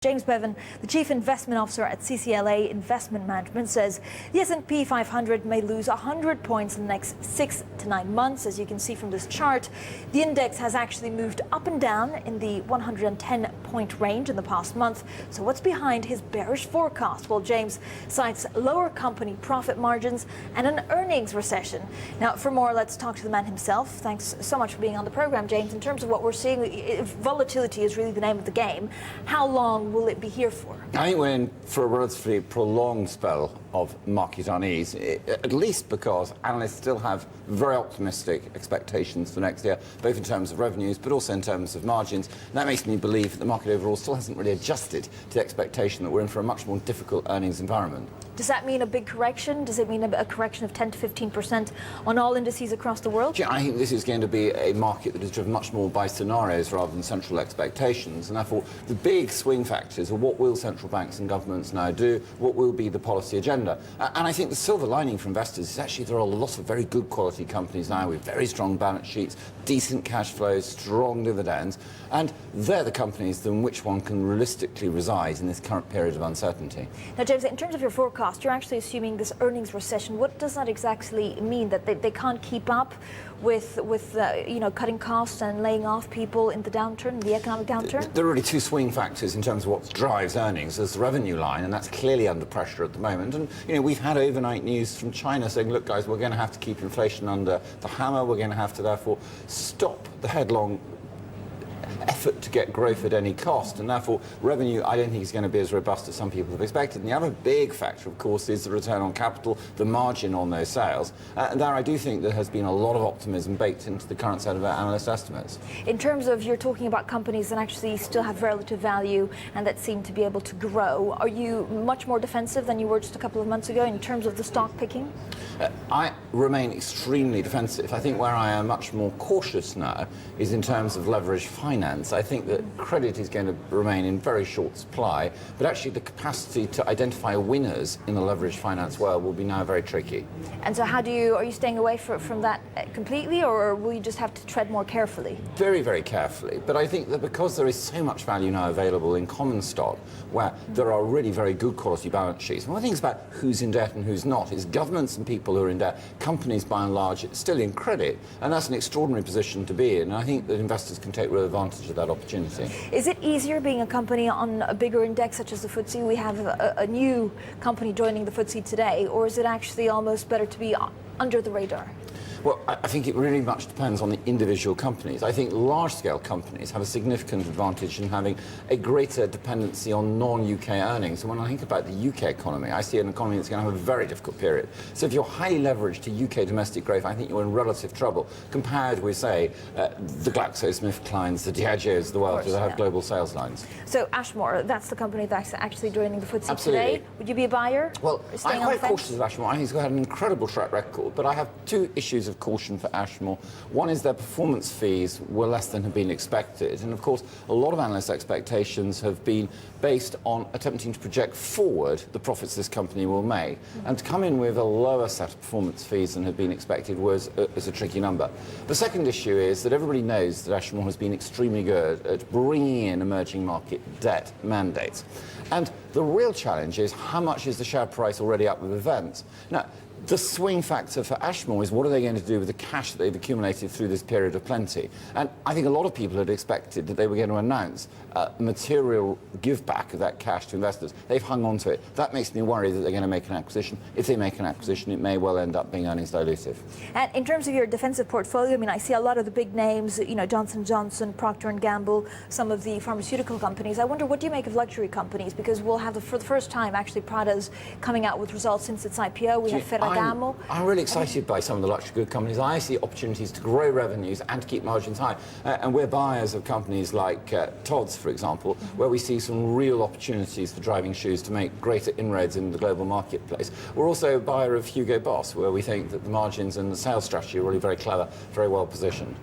James Bevan, the Chief Investment Officer at CCLA Investment Management, says the S&P 500 may lose 100 points in the next 6 to 9 months. As you can see from this chart, the index has actually moved up and down in the 110-point range in the past month. So what's behind his bearish forecast? Well, James cites lower company profit margins and an earnings recession. Now, for more, let's talk to the man himself. Thanks so much for being on the program, James. In terms of what we're seeing, volatility is really the name of the game. How long will it be here for? I think we're in for a relatively prolonged spell of market unease, at least because analysts still have very optimistic expectations for next year, both in terms of revenues but also in terms of margins. And that makes me believe that the market overall still hasn't really adjusted to the expectation that we're in for a much more difficult earnings environment. Does that mean a big correction? Does it mean a correction of 10 to 15% on all indices across the world? I think this is going to be a market that is driven much more by scenarios rather than central expectations, and therefore the big swing factors are what will central banks and governments now do, what will be the policy agenda. And I think the silver lining for investors is actually there are a lot of very good quality companies now with very strong balance sheets, decent cash flows, strong dividends, and they're the companies in which one can realistically reside in this current period of uncertainty. Now, James, in terms of your forecast, you're actually assuming this earnings recession. What does that exactly mean? That they can't keep up with cutting costs and laying off people in the downturn, the economic downturn? There are really two swing factors in terms of what drives earnings. There's the revenue line, and that's clearly under pressure at the moment. And we've had overnight news from China saying, look, guys, we're going to have to keep inflation under the hammer. We're going to have to therefore stop the headlong effort to get growth at any cost, and therefore revenue I don't think is going to be as robust as some people have expected. And the other big factor, of course, is the return on capital, the margin on those sales. And there I do think there has been a lot of optimism baked into the current set of analyst estimates. In terms of, you're talking about companies that actually still have relative value and that seem to be able to grow. Are you much more defensive than you were just a couple of months ago in terms of the stock picking? I remain extremely defensive. I think where I am much more cautious now is in terms of leveraged finance. I think that credit is going to remain in very short supply, but actually the capacity to identify winners in the leveraged finance world will be now very tricky. And so are you staying away from that completely, or will you just have to tread more carefully? Very, very carefully. But I think that because there is so much value now available in common stock, where there are really very good quality balance sheets. One of the things about who's in debt and who's not is governments and people who are in debt, companies by and large still in credit, and that's an extraordinary position to be in. And I think that investors can take real advantage of that opportunity. Is it easier being a company on a bigger index such as the Footsie? We have a new company joining the Footsie today, or is it actually almost better to be under the radar? Well, I think it really much depends on the individual companies. I think large-scale companies have a significant advantage in having a greater dependency on non-UK earnings. And when I think about the UK economy, I see an economy that's going to have a very difficult period. So if you're highly leveraged to UK domestic growth, I think you're in relative trouble compared with, say, the GlaxoSmithKlines, the Diageos of the world, who have global sales lines. So Ashmore, that's the company that's actually joining the Footsie Absolutely. Today. Would you be a buyer? Well, I'm quite cautious of Ashmore. I think it's got an incredible track record, but I have two issues of caution for Ashmore. One is their performance fees were less than had been expected, and of course a lot of analyst expectations have been based on attempting to project forward the profits this company will make, and to come in with a lower set of performance fees than had been expected was a tricky number. The second issue is that everybody knows that Ashmore has been extremely good at bringing in emerging market debt mandates, and the real challenge is how much is the share price already up with events. Now, the swing factor for Ashmore is what are they going to do with the cash that they've accumulated through this period of plenty. And I think a lot of people had expected that they were going to announce material give back of that cash to investors. They've hung on to it. That makes me worry that they're going to make an acquisition. If they make an acquisition, it may well end up being earnings dilutive. And in terms of your defensive portfolio, I mean, I see a lot of the big names, Johnson & Johnson, Procter & Gamble, some of the pharmaceutical companies. I wonder, what do you make of luxury companies? Because we'll have, for the first time, actually, Prada's coming out with results since its IPO. We have Ferragamo. I'm really excited by some of the luxury good companies. I see opportunities to grow revenues and to keep margins high. And we're buyers of companies like Tod's, for example, where we see some real opportunities for driving shoes to make greater inroads in the global marketplace. We're also a buyer of Hugo Boss, where we think that the margins and the sales strategy are really very clever, very well positioned.